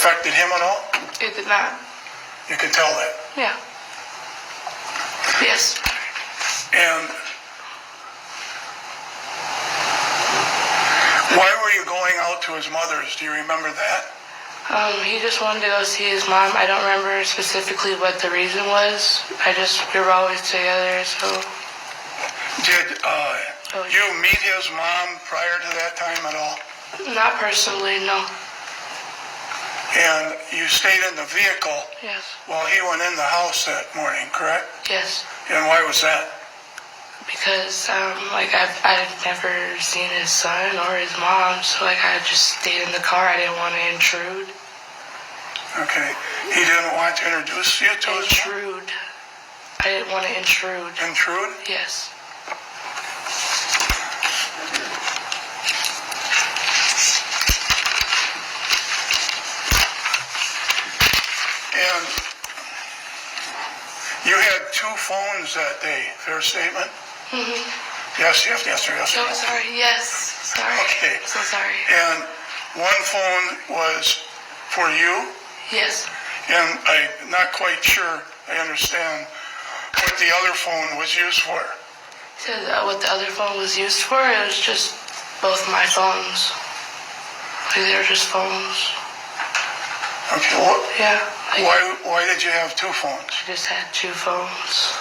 affected him at all? It did not. You can tell that. Yeah. Yes. And why were you going out to his mother's? Do you remember that? He just wanted to go see his mom. I don't remember specifically what the reason was. We were always together, so. Did you meet his mom prior to that time at all? Not personally, no. And you stayed in the vehicle Yes. while he went in the house that morning, correct? Yes. And why was that? Because, I've never seen his son or his mom, so, I just stayed in the car. I didn't want to intrude. Okay. He didn't want to introduce you to his mom? Intrude. I didn't want to intrude. Intrude? Yes. And you had two phones that day, fair statement? Mm-hmm. Yes, you have to answer yes or Oh, no. sorry. Yes. Sorry. Okay. So sorry. And one phone was for you, Yes. and I'm not quite sure I understand what the other phone was used for. So what the other phone was used for, it was just both my phones. They were just phones. Okay, well, Yeah. why did you have two phones? I just had two phones.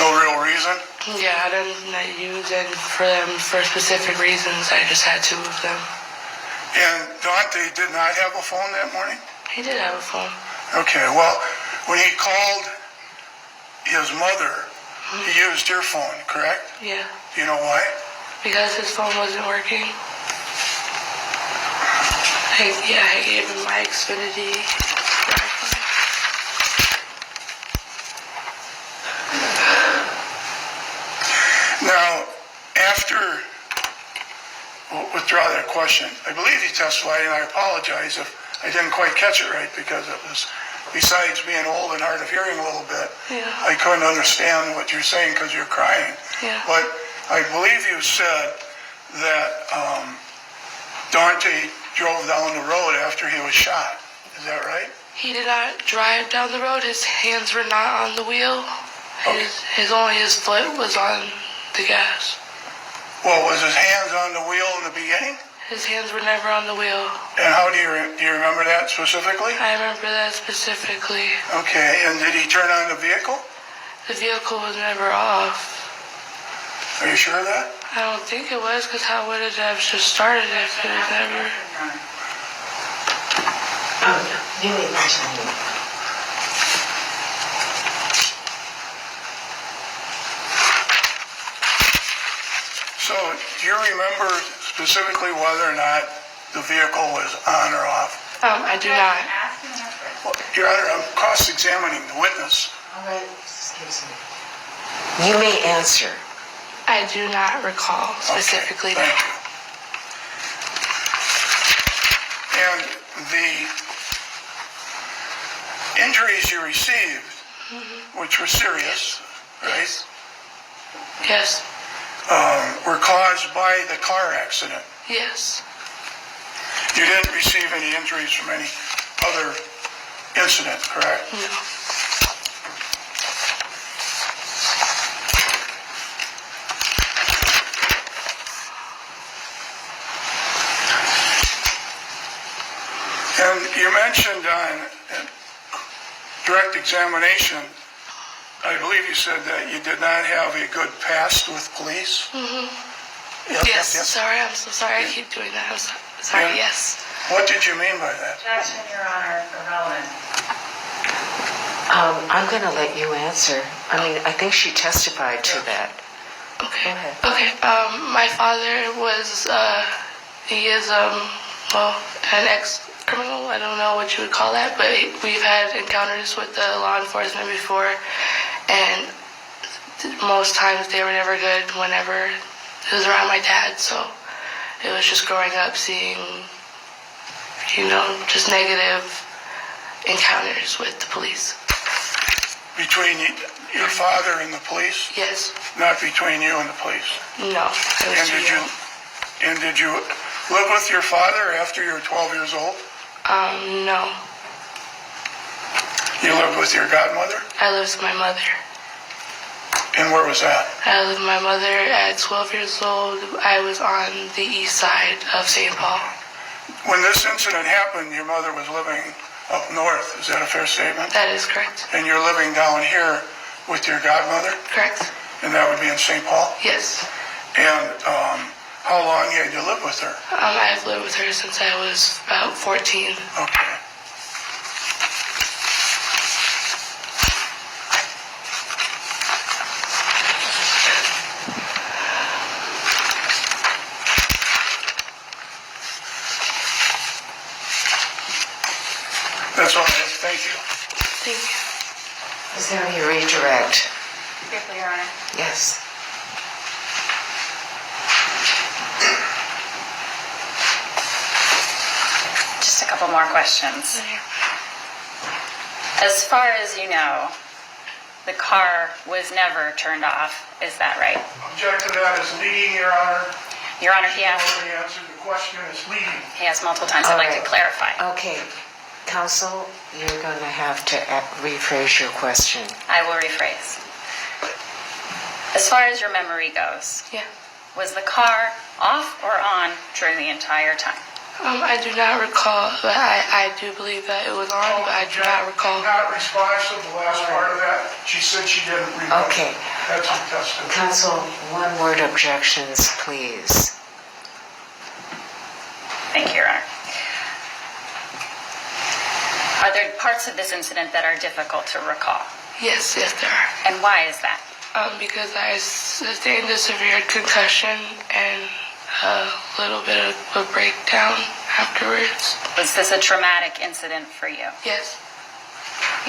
No real reason? Yeah, I didn't use it for them for specific reasons. I just had two of them. And Daunte did not have a phone that morning? He did have a phone. Okay, well, when he called his mother, he used your phone, correct? Yeah. Do you know why? Because his phone wasn't working. I gave him my Xfinity. Now, after, we'll withdraw that question. I believe he testified, and I apologize if I didn't quite catch it right, because it was, besides being old and hard of hearing a little bit, Yeah. I couldn't understand what you're saying because you're crying. Yeah. But I believe you said that Daunte drove down the road after he was shot. Is that right? He did not drive down the road. His hands were not on the wheel. Okay. His foot was on the gas. Well, was his hands on the wheel in the beginning? His hands were never on the wheel. And how do you remember that specifically? I remember that specifically. Okay, and did he turn on the vehicle? The vehicle was never off. Are you sure of that? I don't think it was, because how would it have just started if it was never... You may continue. So, do you remember specifically whether or not the vehicle was on or off? I do not. Well, Your Honor, I'm cross-examining the witness. All right, excuse me. You may answer. I do not recall specifically. Okay, thank you. And the injuries you received, which were serious, right, Yes. were caused by the car accident. Yes. You didn't receive any injuries from any other incident, correct? No. And you mentioned on direct examination, I believe you said that you did not have a good past with police? Mm-hmm. Yes. Sorry, I'm so sorry I keep doing that. I'm sorry, Yeah. yes. What did you mean by that? Objection, Your Honor, irrelevant. I'm going to let you answer. I mean, I think she testified to that. Okay. Go ahead. Okay. My father was, he is, an ex-criminal. I don't know what you would call that, but we've had encounters with the law enforcement before, and most times they were never good whenever it was around my dad, so it was just growing up seeing, just negative encounters with the police. Between your father and the police? Yes. Not between you and the police? No. It was And too did you, young. and did you live with your father after you were 12 years old? No. You lived with your godmother? I lived with my mother. And where was that? I lived with my mother at 12 years old. I was on the east side of St. Paul. When this incident happened, your mother was living up north. Is that a fair statement? That is correct. And you're living down here with your godmother? Correct. And that would be in St. Paul? Yes. And how long had you lived with her? I've lived with her since I was about 14. Okay. That's all I have. Thank you. Thank you. Is there any redirect? Briefly, Your Honor. Yes. Just a couple more questions. As far as you know, the car was never turned off. Is that right? Object to that is leading, Your Honor. Your Honor, You already answered the question. It's leading. he asked multiple times. I'd like to All right. clarify. Okay. Counsel, you're going to have to rephrase your question. I will rephrase. As far as your memory goes, Yeah. was the car off or on during the entire time? I do not recall, but I do believe that it was on, but I do not recall. Not responsive, the last part of that. She said she didn't remember. Okay. That's her testimony. Counsel, one-word objections, please. Thank you, Your Honor. Are there parts of this incident that are difficult to recall? Yes, there are. And why is that? Because I sustained a severe concussion and a little bit of a breakdown afterwards. Was this a traumatic incident for you? Yes.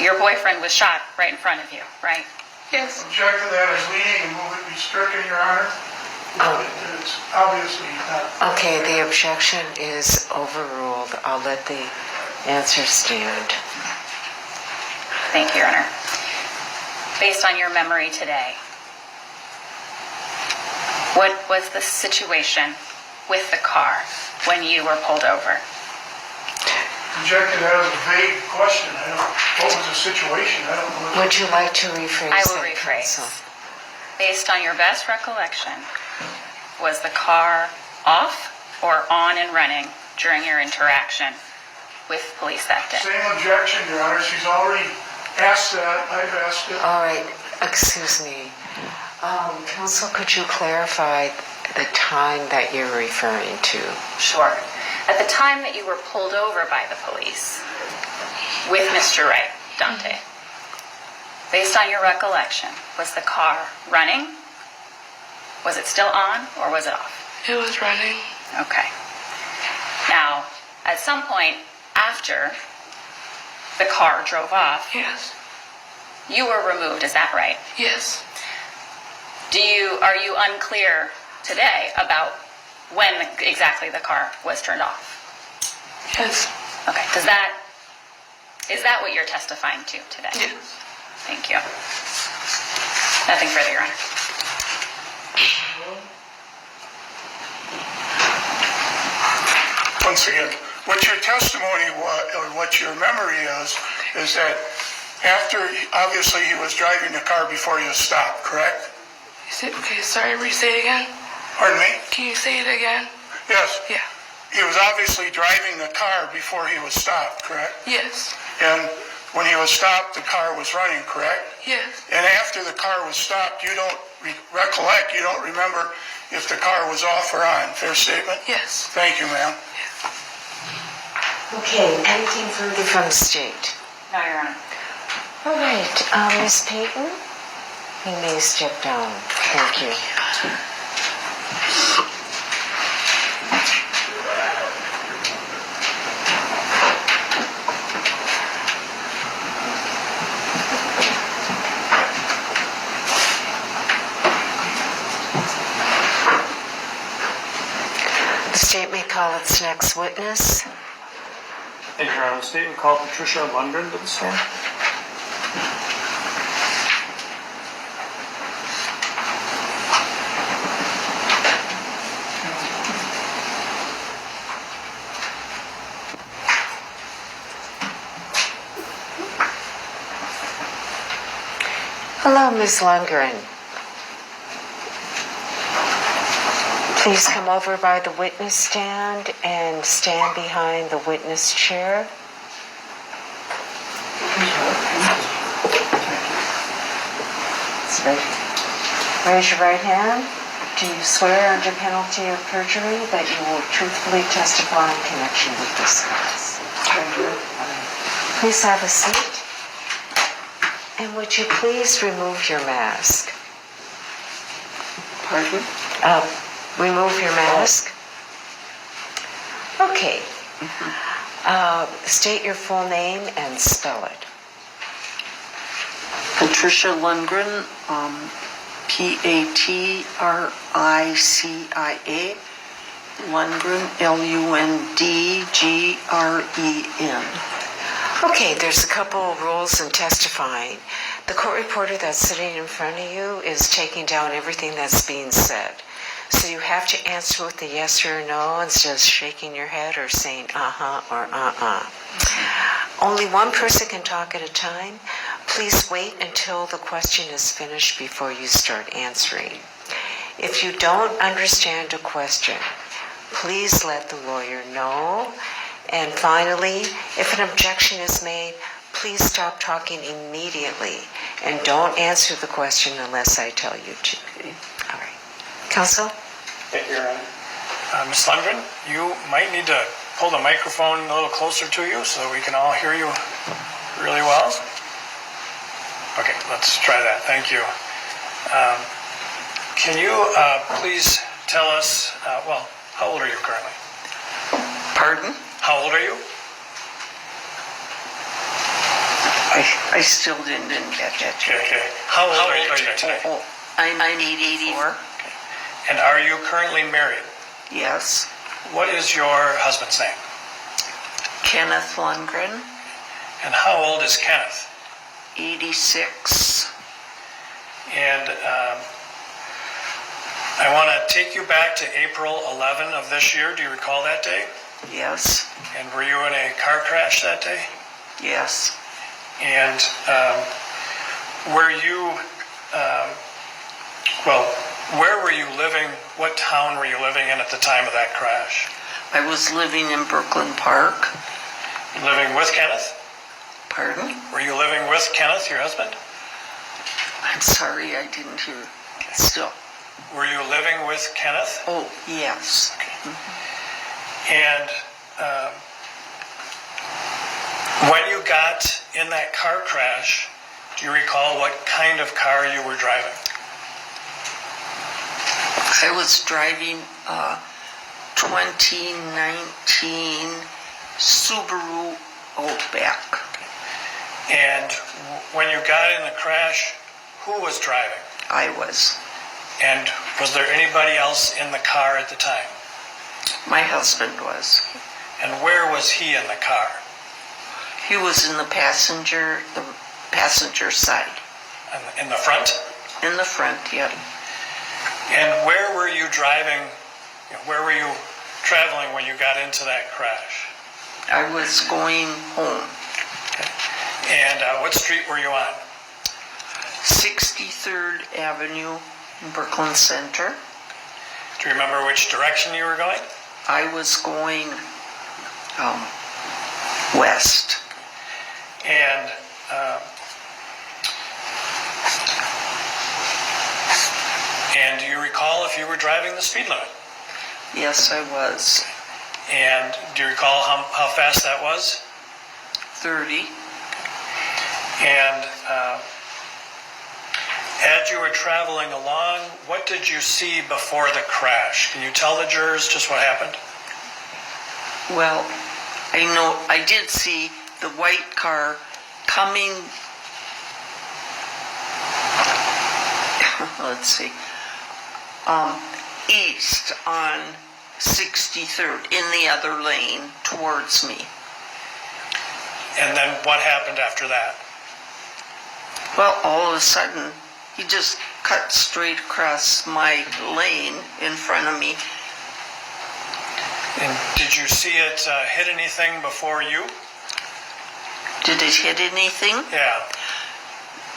Your boyfriend was shot right in front of you, right? Yes. Object to that is leading and move it be stricken, Your Honor. It's obviously not. Okay, the objection is overruled. I'll let the answer stand. Thank you, Your Honor. Based on your memory today, what was the situation with the car when you were pulled over? Object to that is a vague question. What was the situation? I don't know. Would you like to rephrase I will that, rephrase. Counsel? Based on your best recollection, was the car off or on and running during your interaction with police that day? Same objection, Your Honor. She's already asked that. I've asked it. All right, excuse me. Counsel, could you clarify the time that you're referring to? Sure. At the time that you were pulled over by the police with Mr. Wright, Daunte, based on your recollection, was the car running? Was it still on or was it off? It was running. Okay. Now, at some point after the car drove off, Yes. you were removed, is that right? Yes. Are you unclear today about when exactly the car was turned off? Yes. Okay. Is that what you're testifying to today? Yes. Thank you. Nothing further, Your Honor. Once again, what your testimony was, or what your memory is that after, obviously, he was driving the car before he was stopped, correct? Okay, sorry, re-say it again. Pardon me? Can you say it again? Yes. Yeah. He was obviously driving the car before he was stopped, correct? Yes. And when he was stopped, the car was running, correct? Yes. And after the car was stopped, you don't recollect, you don't remember if the car was off or on. Fair statement? Yes. Thank you, ma'am. Okay, anything further from the state? No, Your Honor. All right, Ms. Payton, you may step down. Thank you. The state may call its next witness. Thank you, Your Honor. The state would call Patricia Lundgren to the stand. Hello, Ms. Lundgren. Please come over by the witness stand and stand behind the witness chair. Raise your right hand. Do you swear under penalty of perjury that you will truthfully testify in connection with this case? Please have a seat. And would you please remove your mask? Pardon? Remove your mask. Okay. State your full name and spell it. Patricia Lundgren, Patricia. Lundgren, Lundgren. Okay, there's a couple of rules in testifying. The court reporter that's sitting in front of you is taking down everything that's being said. So you have to answer with a yes or a no instead of shaking your head or saying uh-huh or uh-uh. Only one person can talk at a time. Please wait until the question is finished before you start answering. If you don't understand a question, please let the lawyer know. And finally, if an objection is made, please stop talking immediately and don't answer the question unless I tell you to. All right. Counsel? Thank you, Your Honor. Ms. Lundgren, you might need to pull the microphone a little closer to you so we can all hear you really well. Okay, let's try that. Thank you. Can you please tell us, how old are you currently? Pardon? How old are you? I still didn't get that. Okay. How old are you today? I'm 84. And are you currently married? Yes. What is your husband's name? Kenneth Lundgren, And how old is Kenneth? 86. And I want to take you back to April 11 of this year. Do you recall that day? Yes. And were you in a car crash that day? Yes. And were you, where were you living? What town were you living in at the time of that crash? I was living in Brooklyn Park. Living with Kenneth? Pardon? Were you living with Kenneth, your husband? I'm sorry, I didn't hear. Still. Were you living with Kenneth? Oh, yes. And when you got in that car crash, do you recall what kind of car you were driving? I was driving a 2019 Subaru Outback. And when you got in the crash, who was driving? I was. And was there anybody else in the car at the time? My husband was. And where was he in the car? He was in the passenger side. In the front? In the front, yeah. And where were you driving? Where were you traveling when you got into that crash? I was going home. And what street were you on? 63rd Avenue in Brooklyn Center. Do you remember which direction you were going? I was going west. And do you recall if you were driving the speed limit? Yes, I was. And do you recall how fast that was? 30. And as you were traveling along, what did you see before the crash? Can you tell the jurors just what happened? Well, I did see the white car coming, let's see, east on 63rd in the other lane towards me. And then what happened after that? Well, all of a sudden, he just cut straight across my lane in front of me. And did you see it hit anything before you? Did it hit anything? Yeah.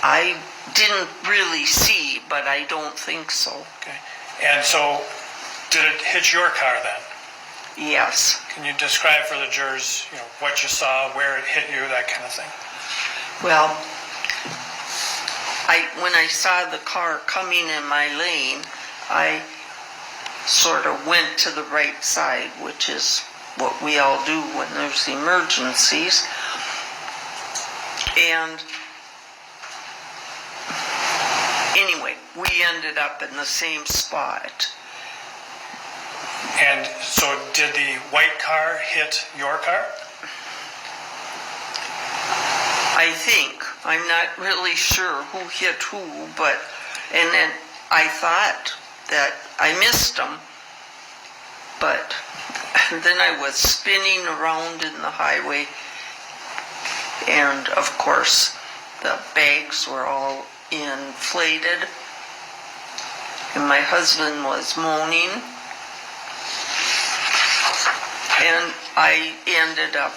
I didn't really see, but I don't think so. Okay. And so, did it hit your car then? Yes. Can you describe for the jurors, what you saw, where it hit you, that kind of thing? Well, when I saw the car coming in my lane, I sort of went to the right side, which is what we all do when there's emergencies. And anyway, we ended up in the same spot. And so did the white car hit your car? I think. I'm not really sure who hit who, and then I thought that I missed them, but then I was spinning around in the highway, and of course the bags were all inflated, and my husband was moaning, and I ended up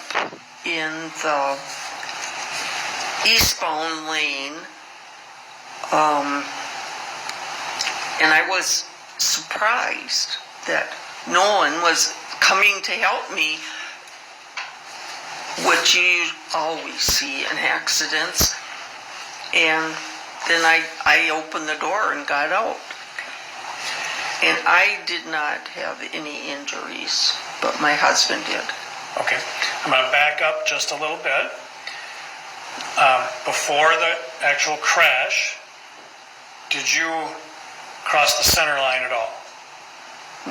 in the eastbound lane, and I was surprised that no one was coming to help me, which you always see in accidents. And then I opened the door and got out. And I did not have any injuries, but my husband did. Okay. I'm going to back up just a little bit. Before the actual crash, did you cross the center line at all?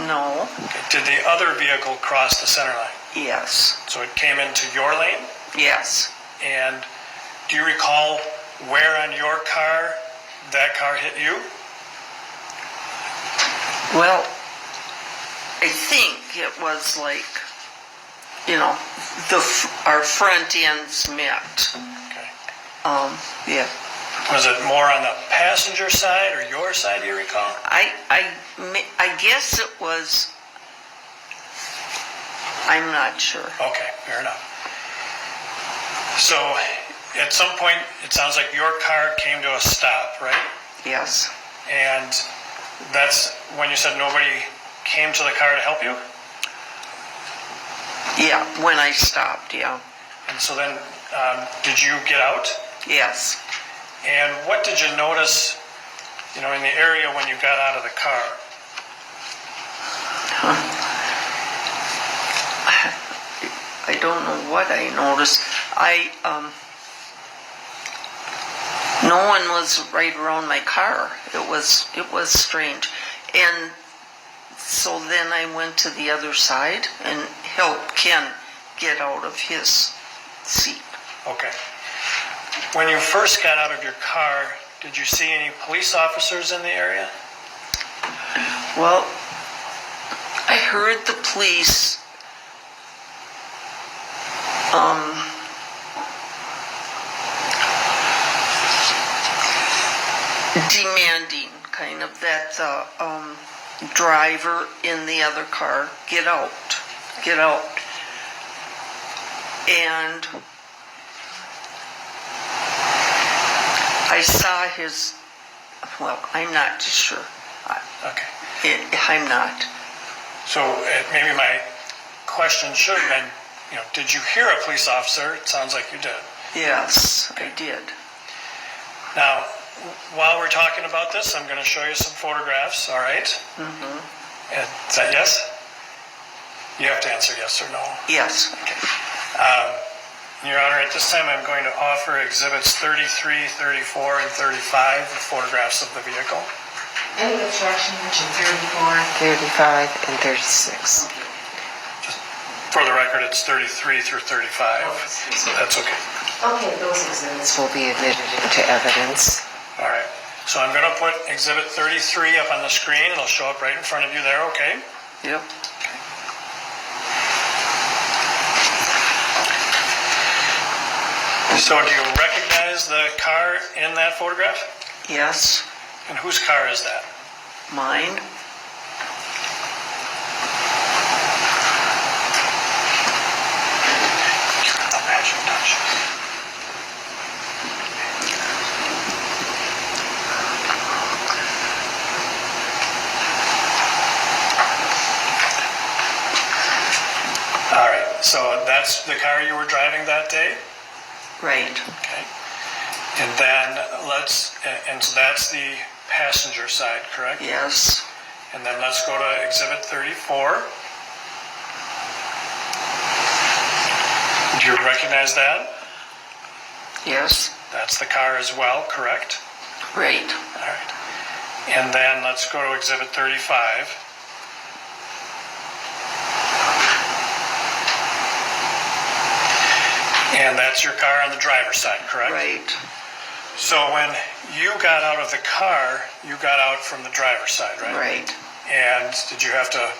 No. Okay. Did the other vehicle cross the center line? Yes. So it came into your lane? Yes. And do you recall where on your car that car hit you? Well, I think it was like, our front ends met. Okay. Yeah. Was it more on the passenger side or your side, do you recall? I guess it was, I'm not sure. Okay, fair enough. So at some point, it sounds like your car came to a stop, right? Yes. And that's when you said nobody came to the car to help you? Yeah, when I stopped, yeah. And so then, did you get out? Yes. And what did you notice, in the area when you got out of the car? I don't know what I noticed. No one was right around my car. It was strange. And so then I went to the other side and helped Ken get out of his seat. Okay. When you first got out of your car, did you see any police officers in the area? Well, I heard the police demanding kind of that the driver in the other car get out. And I saw his, well, I'm not sure. Okay. I'm not. So maybe my question should have been, did you hear a police officer? It sounds like you did. Yes, I did. Now, while we're talking about this, I'm going to show you some photographs, all right? Mm-hmm. And is that yes? You have to answer yes or no. Yes. Okay. Your Honor, at this time I'm going to offer exhibits 33, 34, and 35, the photographs of the vehicle. Any objection to 34, 35, and 36? For the record, it's 33 through 35. So that's okay. Okay, those exhibits will be admitted into evidence. All right. So I'm going to put exhibit 33 up on the screen. It'll show up right in front of you there, okay? Yep. So do you recognize the car in that photograph? Yes. And whose car is that? Mine. the car you were driving that day? Right. Okay. And then and so that's the passenger side, correct? Yes. And then let's go to Exhibit 34. Do you recognize that? Yes. That's the car as well, correct? Right. All right. And then let's go to Exhibit 35. And that's your car on the driver's side, correct? Right. So when you got out of the car, you got out from the driver's side, right? Right. And did you have to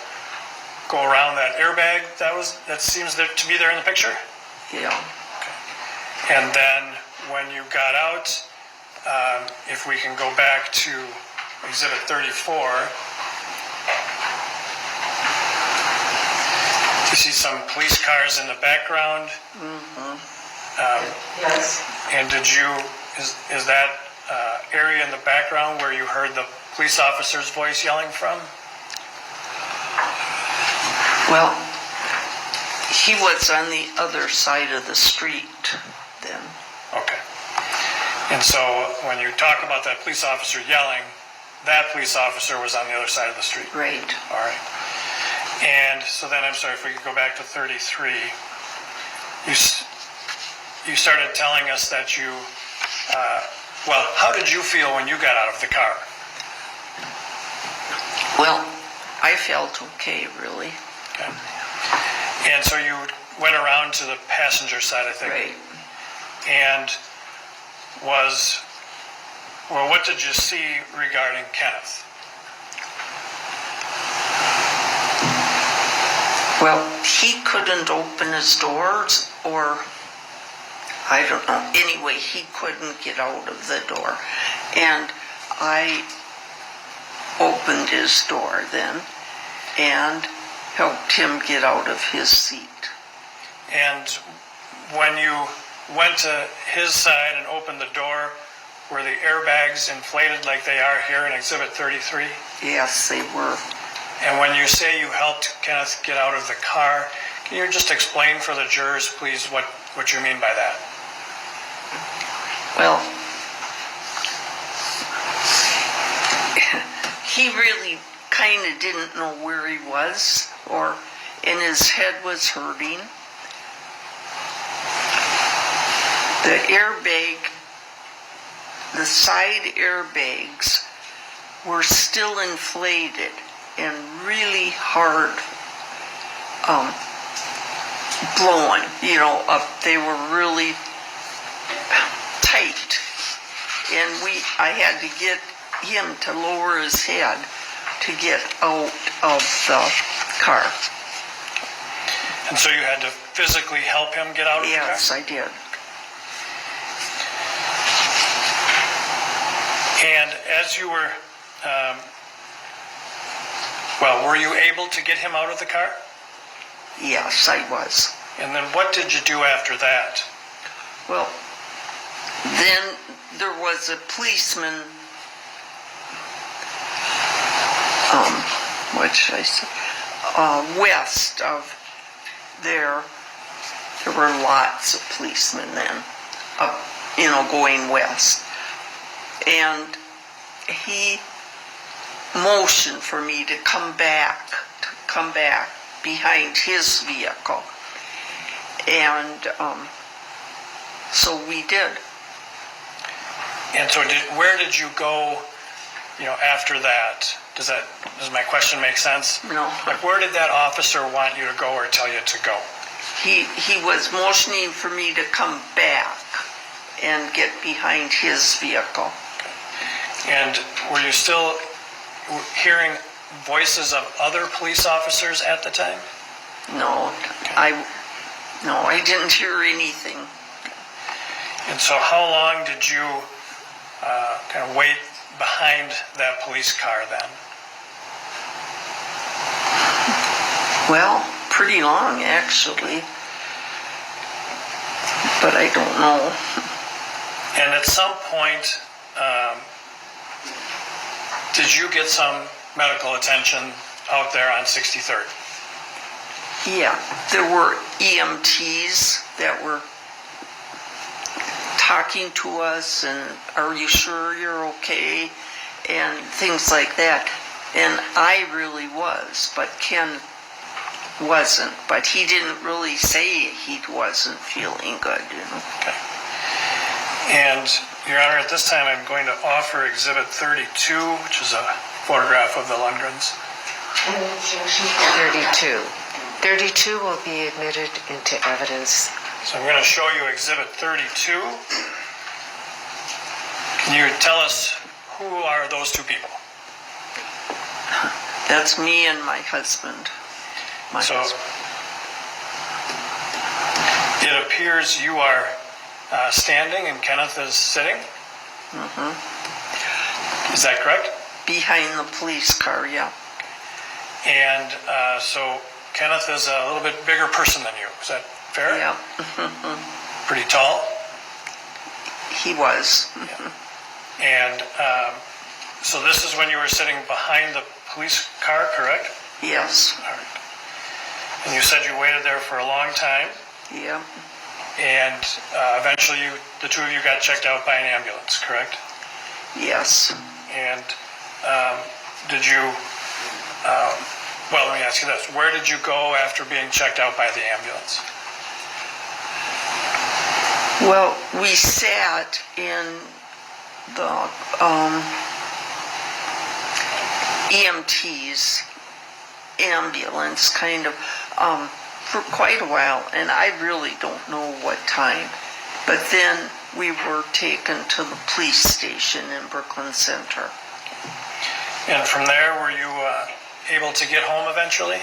go around that airbag that seems to be there in the picture? Yeah. And then when you got out, if we can go back to Exhibit 34, you see some police cars in the background. Yes. And is that area in the background where you heard the police officer's voice yelling from? Well, he was on the other side of the street then. Okay. And so when you talk about that police officer yelling, that police officer was on the other side of the street. Right. All right. And so then, I'm sorry, if we could go back to 33, you started telling us that you, well, how did you feel when you got out of the car? Well, I felt okay, really. Okay. And so you went around to the passenger side, I think. Right. And what did you see regarding Kenneth? Well, he couldn't open his doors, or I don't know. Anyway, he couldn't get out of the door. And I opened his door then and helped him get out of his seat. And when you went to his side and opened the door, were the airbags inflated like they are here in Exhibit 33? Yes, they were. And when you say you helped Kenneth get out of the car, can you just explain for the jurors, please, what you mean by that? Well, he really kind of didn't know where he was, and his head was hurting. The airbag, the side airbags were still inflated and really hard blowing, up. They were really tight. And I had to get him to lower his head to get out of the car. And so you had to physically help him get out of the car? Yes, I did. And as you were, were you able to get him out of the car? Yes, I was. And then what did you do after that? Well, then there was a policeman, what should I say, west of there. There were lots of policemen then, up, going west. And he motioned for me to come back behind his vehicle. And so we did. And so where did you go, after that? Does my question make sense? No. Like, where did that officer want you to go or tell you to go? He was motioning for me to come back and get behind his vehicle. And were you still hearing voices of other police officers at the time? No, I didn't hear anything. And so how long did you kind of wait behind that police car then? Well, pretty long actually, but I don't know. And at some point, did you get some medical attention out there on 63rd? Yeah, there were EMTs that were talking to us and, are you sure you're okay? And things like that. And I really was, but Ken wasn't. But he didn't really say he wasn't feeling good, you know. Okay. And, Your Honor, at this time I'm going to offer Exhibit 32, which is a photograph of the Lundgrens. 32. 32 will be admitted into evidence. So I'm going to show you Exhibit 32. Can you tell us who are those two people? That's me and my husband. So it appears you are standing and Kenneth is sitting? Is that correct? Behind the police car, yeah. And so Kenneth is a little bit bigger person than you. Is that fair? Yeah. Pretty tall? He was. And so this is when you were sitting behind the police car, correct? Yes. All right. And you said you waited there for a long time, Yeah. and eventually the two of you got checked out by an ambulance, correct? Yes. And did you, well, let me ask you this. Where did you go after being checked out by the ambulance? Well, we sat in the EMT's ambulance kind of for quite a while, and I really don't know what time. But then we were taken to the police station in Brooklyn Center. And from there, were you able to get home eventually?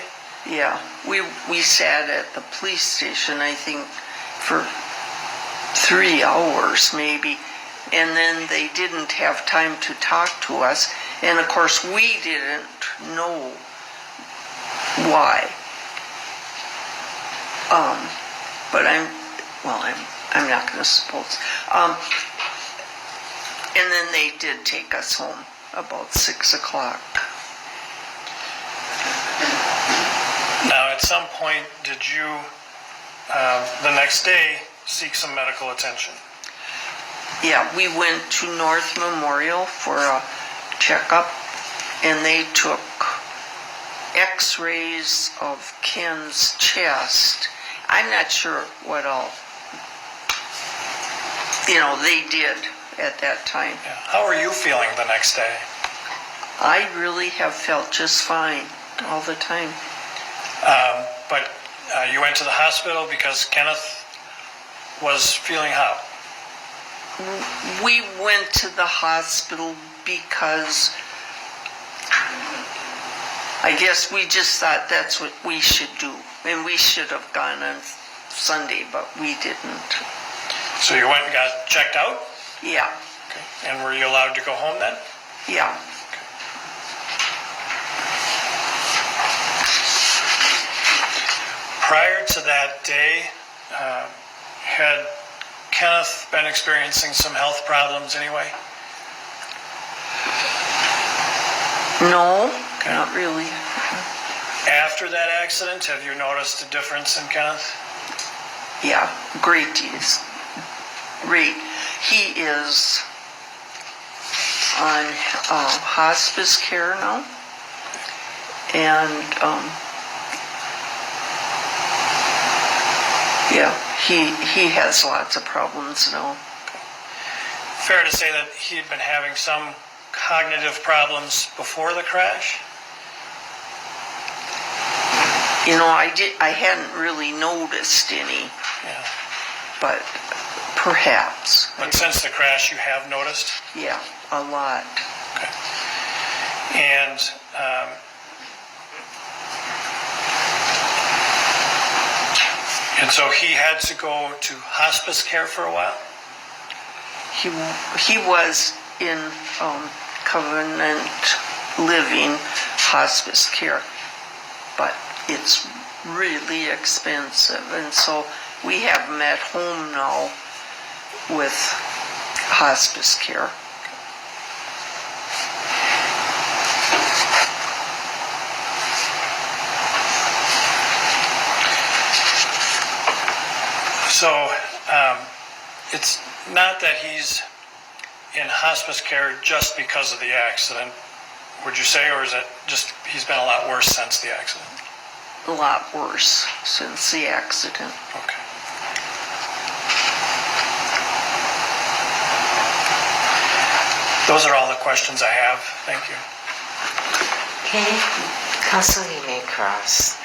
Yeah, we sat at the police station, I think, for 3 hours maybe, and then they didn't have time to talk to us, and of course we didn't know why. But I'm not going to suppose. And then they did take us home about 6 o'clock. Now, at some point, did you, the next day, seek some medical attention? Yeah, we went to North Memorial for a checkup, and they took x-rays of Ken's chest. I'm not sure what all, they did at that time. Yeah. How are you feeling the next day? I really have felt just fine all the time. But you went to the hospital because Kenneth was feeling how? We went to the hospital because I guess we just thought that's what we should do. And we should have gone on Sunday, but we didn't. So you went and got checked out? Yeah, Okay. And were you allowed to go home then? yeah. Prior to that day, had Kenneth been experiencing some health problems anyway? No, not really. After that accident, have you noticed a difference in Kenneth? Yeah, great deeds. Great. He is on hospice care now. And yeah, he has lots of problems now. Fair to say that he had been having some cognitive problems before the crash? I hadn't really noticed any, Yeah. but perhaps. But since the crash, you have noticed? Yeah, a lot. Okay. And so he had to go to hospice care for a while? He was in Covenant Living hospice care, but it's really expensive, and so we have him at home now with hospice care. So, it's not that he's in hospice care just because of the accident, would you say, or is it just he's been a lot worse since the accident? A lot worse since the accident. Okay. Those are all the questions I have. Thank you. Okay, Council, you may cross.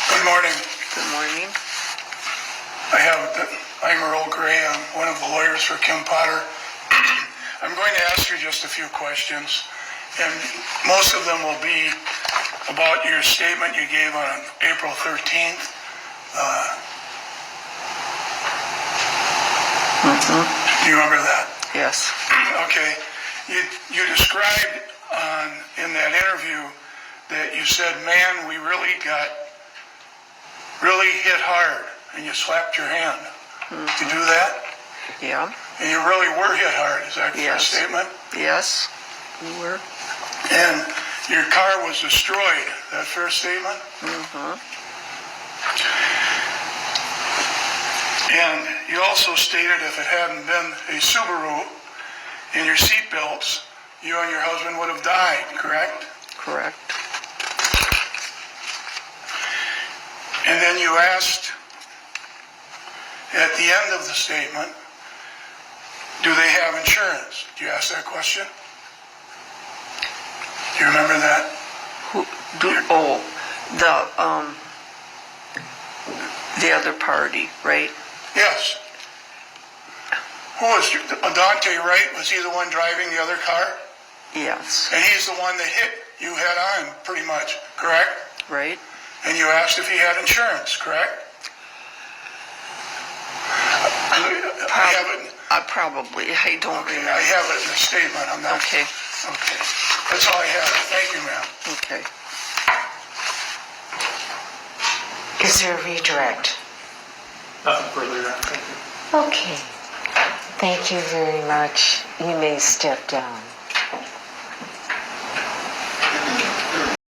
Good morning. Good morning. I'm Earl Gray. I'm one of the lawyers for Kim Potter. I'm going to ask you just a few questions, and most of them will be about your statement you gave on April 13th. Do you remember that? Yes. Okay. You described in that interview that you said, man, we really hit hard, and you slapped your hand. You do that? Yeah. And you really were hit hard, is that your Yes. statement? Yes. We were. And your car was destroyed, that first statement? And you also stated if it hadn't been a Subaru and your seat belts, you and your husband would have died, correct? Correct. And then you asked at the end of the statement, do they have insurance? Do you ask that question? Do you remember that? The other party, right? Yes. Who was Daunte Wright? Was he the one driving the other car? Yes. And he's the one that hit you head on, pretty much, correct? Right? And you asked if he had insurance, correct? I have it. Probably. I don't Okay, remember. I have it in the statement. I'm not. Okay. Okay. That's all I have. Thank you, ma'am. Okay. Is there a redirect? Nothing further. Thank you. Okay. Thank you very much. You may step down.